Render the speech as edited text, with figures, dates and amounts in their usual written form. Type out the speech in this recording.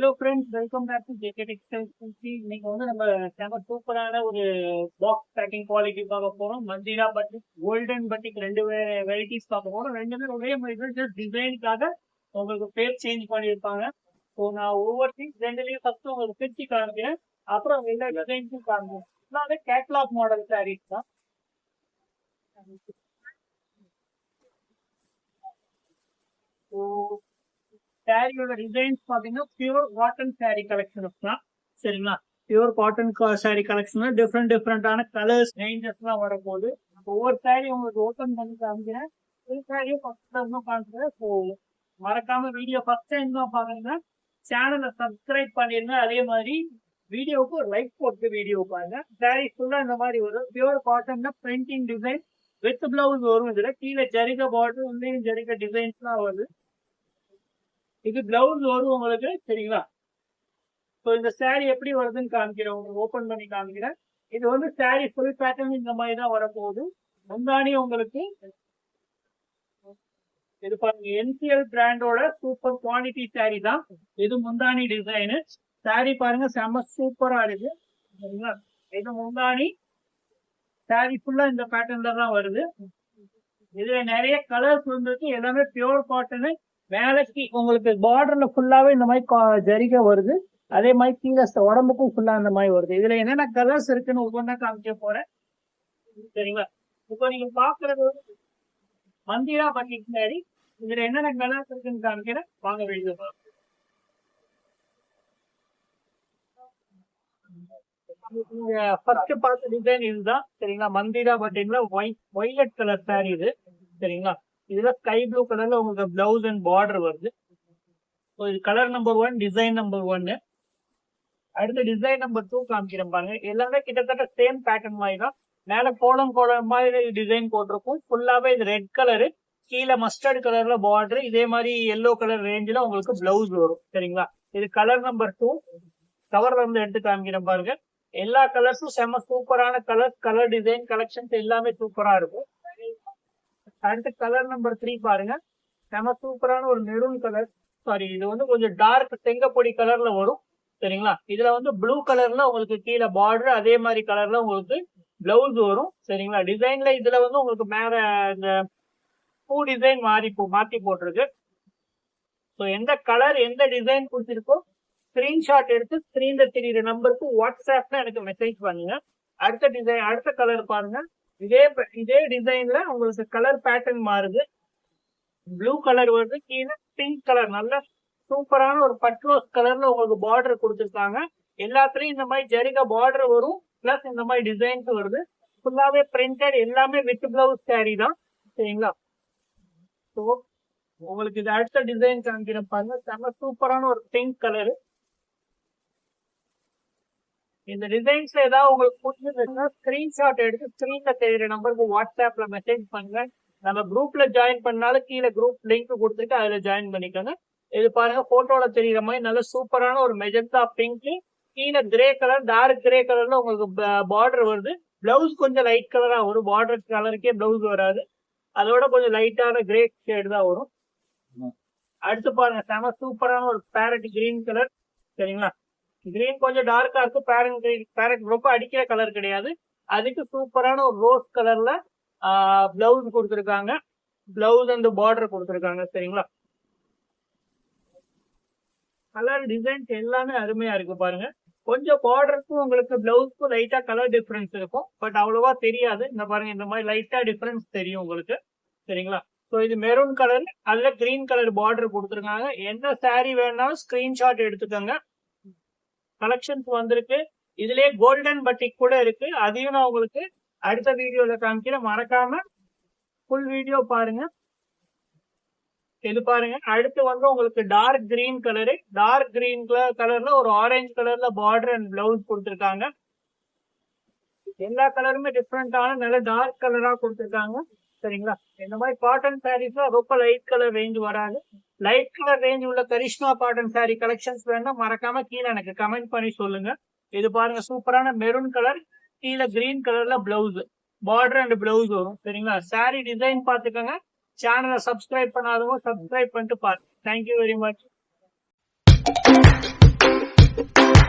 Hello friends, welcome back to JK textiles. இன்னைக்கு வந்து நம்ம செம சூப்பரான ஒரு பாக்ஸ் பேக்கிங் குவாலிட்டி பார்க்க போறோம். மந்திரா பட்டிக், கோல்டன் பட்டிக் ரெண்டு வெரைட்டிஸ் பார்க்க போறோம். ரெண்டுமே ஒரே மாதிரி ஜஸ்ட் டிசைனுக்காக உங்களுக்கு பேர் சேஞ்ச் பண்ணியிருப்பாங்க. ஸோ நான் ஒவ்வொரு திங்ஸ் ரெண்டுலேயும் ஃபர்ஸ்ட் உங்களுக்கு பிரிச்சு காமிக்கிறேன், அப்புறம் எல்லா டிசைன்ஸும் காமிக்கிறேன். எல்லாமே கேட்லாக் மாடல் சாரீஸ் தான். ஸோ சாரியோட டிசைன்ஸ் பாத்தீங்கன்னா பியூர் காட்டன் சாரி கலெக்ஷன்ஸ் தான். சரிங்களா, pure cotton sorry collection different டிஃப்ரெண்டான கலர்ஸ் ரேஞ்சஸ் தான் வரப்போகுது. ஒவ்வொரு சாரி உங்களுக்கு ஓப்பன் பண்ணி காமிக்கிறேன். ஒரு சாரியும் ஃபர்ஸ்ட் டைம் தான் காமிக்கிறேன். ஸோ மறக்காம வீடியோ ஃபர்ஸ்ட் டைம் தான் பாருங்க, சேனலை சப்ஸ்கிரைப் பண்ணிருங்க. அதே மாதிரி வீடியோவுக்கு ஒரு லைக் போட்டு வீடியோ பாருங்க. சாரி ஃபுல்லா இந்த மாதிரி வரும். பியூர் காட்டன்ல பிரிண்டிங் டிசைன் வித் பிளவுஸ் வரும். இதுல கீழே ஜரிக பார்டர் வந்து ஜரிக டிசைன்ஸ்லாம் வருது. இது பிளவுஸ் வரும் உங்களுக்கு. சரிங்களா, ஸோ இந்த சாரி எப்படி வருதுன்னு காமிக்கிறேன், உங்களுக்கு ஓப்பன் பண்ணி காமிக்கிறேன். இது வந்து சாரி ஃபுல் பேட்டர்ன் இந்த மாதிரி தான் வரப்போகுது. முந்தானி உங்களுக்கு இது பாருங்க, என்சிஎல் பிராண்டோட சூப்பர் குவாலிட்டி சாரி தான் இது. முந்தானி டிசைனு சாரி பாருங்க, செம்ம சூப்பரா இருக்கு. சரிங்களா, இது முந்தானி. சாரி ஃபுல்லா இந்த பேட்டர்ன்ல தான் வருது. இதுல நிறைய கலர்ஸ் வந்துருக்கு. எல்லாமே பியூர் காட்டனு. மேலக்கு உங்களுக்கு பார்டர்ல ஃபுல்லாவே இந்த மாதிரி ஜரிகை வருது. அதே மாதிரி கீழே உடம்புக்கும் ஃபுல்லா இந்த மாதிரி வருது. இதுல என்னென்ன கலர்ஸ் இருக்குன்னு ஒவ்வொன்றா காமிக்க போறேன். சரிங்களா, இப்போ நீங்க பாக்குறது மந்திரா பட்டிக் சாரி. இதுல என்னென்ன கலர்ஸ் இருக்குன்னு காமிக்கிறேன், வாங்க வீடியோ பார்க்கலாம். ஃபர்ஸ்ட் பார்த்த டிசைன் இதுதான். சரிங்களா, மந்திரா பட்டிக்ல ஒயிலட் கலர் சாரி இது. சரிங்களா, இதுல ஸ்கை ப்ளூ கலர்ல உங்களுக்கு பிளவுஸ் அண்ட் பார்டர் வருது. ஸோ இது கலர் நம்பர் 1, டிசைன் நம்பர் 1. அடுத்த டிசைன் நம்பர் 2 காமிக்கிறேன் பாருங்க. எல்லாமே கிட்டத்தட்ட சேம் பேட்டர்ன் மாதிரி தான். மேல கோலம் மாதிரி டிசைன் போட்டிருக்கும். ஃபுல்லாவே இது ரெட் கலரு, கீழே மஸ்டர்ட் கலர்ல பார்டர், இதே மாதிரி எல்லோ கலர் ரேஞ்சில் உங்களுக்கு பிளவுஸ் வரும். சரிங்களா, இது கலர் நம்பர் 2. கவர்ல இருந்து எடுத்து காமிக்கிறேன் பாருங்க. எல்லா கலர்ஸும் செம்ம சூப்பரான கலர்ஸ், கலர் டிசைன் கலெக்ஷன்ஸ் எல்லாமே சூப்பரா இருக்கும். அடுத்து கலர் நம்பர் 3 பாருங்க, செம சூப்பரான ஒரு மெரூன் கலர். சாரி, இது வந்து கொஞ்சம் டார்க் செங்கப்பொடி கலர்ல வரும். சரிங்களா, இதுல வந்து ப்ளூ கலர்ல உங்களுக்கு கீழே பார்டர், அதே மாதிரி கலர்ல உங்களுக்கு பிளவுஸ் வரும். சரிங்களா, டிசைன்ல இதுல வந்து உங்களுக்கு மேல இந்த பூ டிசைன் மாத்தி போட்டிருக்கு. ஸோ எந்த கலர் எந்த டிசைன் கொடுத்திருக்கோ ஸ்கிரீன்ஷாட் எடுத்து ஸ்கிரீன்ல தெரியுற நம்பருக்கு வாட்ஸ்அப்ல எனக்கு மெசேஜ் பண்ணுங்க. அடுத்த டிசைன், அடுத்த கலர் பாருங்க. இதே டிசைன்ல உங்களுக்கு கலர் பேட்டர்ன் மாறுது. ப்ளூ கலர் வருது, கீழே பிங்க் கலர், நல்ல சூப்பரான ஒரு பட்ரோஸ் கலர்ல உங்களுக்கு பார்டர் கொடுத்துருக்காங்க. எல்லாத்துலயும் இந்த மாதிரி ஜரிகா பார்டர் வரும், பிளஸ் இந்த மாதிரி டிசைன்ஸ் வருது. ஃபுல்லாவே பிரிண்டட், எல்லாமே வித் பிளவுஸ் சாரி தான். சரிங்களா, ஸோ உங்களுக்கு இது அடுத்த டிசைன் காமிக்கிறேன் பாருங்க. செம்ம சூப்பரான ஒரு பிங்க் கலரு. இந்த டிசைன்ஸ்ல ஏதாவது உங்களுக்கு பிடிச்சிருந்துச்சுன்னா ஸ்கிரீன்ஷாட் எடுத்து ஸ்கிரீன்ல தெரியுற நம்பருக்கு வாட்ஸ்அப்ல மெசேஜ் பண்ணுங்க. நம்ம குரூப்ல ஜாயின் பண்ணாலும் கீழே குரூப் லிங்க் கொடுத்துட்டு அதுல ஜாயின் பண்ணிக்கோங்க. இது பாருங்க, போட்டோல தெரியுற மாதிரி நல்ல சூப்பரான ஒரு மெஜந்தா பிங்க், கீழே கிரே கலர், டார்க் கிரே கலர்ல உங்களுக்கு பார்டர் வருது. பிளவுஸ் கொஞ்சம் லைட் கலரா வரும். பார்டர் கலருக்கே பிளவுஸ் வராது, அதோட கொஞ்சம் லைட்டான கிரே ஷேடு தான் வரும். அடுத்து பாருங்க, செம சூப்பரான ஒரு பேரட் கிரீன் கலர். சரிங்களா, கிரீன் கொஞ்சம் டார்க்கா இருக்கு. பேரட் ரொம்ப அடிக்கிற கலர் கிடையாது. அதுக்கு சூப்பரான ஒரு ரோஸ் கலர்ல பிளவுஸ் கொடுத்துருக்காங்க. பிளவுஸ் அண்ட் பார்டர் கொடுத்துருக்காங்க. சரிங்களா, கலர் டிசைன்ஸ் எல்லாமே அருமையா இருக்கு பாருங்க. கொஞ்சம் பார்டருக்கும் உங்களுக்கு பிளவுஸ்க்கும் லைட்டா கலர் டிஃபரன்ஸ் இருக்கும், பட் அவ்வளவா தெரியாது. இந்த பாருங்க, இந்த மாதிரி லைட்டா டிஃபரன்ஸ் தெரியும் உங்களுக்கு. சரிங்களா, ஸோ இது மெரூன் கலர், அதுல கிரீன் கலர் பார்டர் கொடுத்துருக்காங்க. எந்த சாரி வேணாலும் ஸ்கிரீன்ஷாட் எடுத்துக்கோங்க. கலெக்ஷன்ஸ் வந்திருக்கு. இதுலயே கோல்டன் பட்டிக் கூட இருக்கு, அதையும் நான் உங்களுக்கு அடுத்த வீடியோல காமிக்கிறேன். மறக்காம ஃபுல் வீடியோ பாருங்க. இது பாருங்க, அடுத்து வந்து உங்களுக்கு dark green colour, dark green கலர்ல ஒரு ஆரஞ்சு கலர்ல பார்டர் அண்ட் பிளவுஸ் கொடுத்துருக்காங்க. எல்லா கலருமே டிஃப்ரெண்டான நல்ல டார்க் கலரா கொடுத்துருக்காங்க. சரிங்களா, இந்த மாதிரி காட்டன் சாரீஸ்ல ரொம்ப லைட் கலர் ரேஞ்ச் வராது. லைட் கலர் ரேஞ்ச் உள்ள கரிஷ்மா காட்டன் சாரி கலெக்ஷன்ஸ் வேணா மறக்காம கீழே எனக்கு கமெண்ட் பண்ணி சொல்லுங்க. இது பாருங்க, சூப்பரான மெரூன் கலர், கீழே கிரீன் கலர்ல பிளவுஸ், பார்டர் அண்ட் பிளவுஸ் வரும். சரிங்களா, சாரி டிசைன் பாத்துக்கோங்க. சேனலை சப்ஸ்கிரைப் பண்ணாதவங்க சப்ஸ்கிரைப் பண்ணிட்டு பாருங்க. Thank you very much. தேங்க்யூ.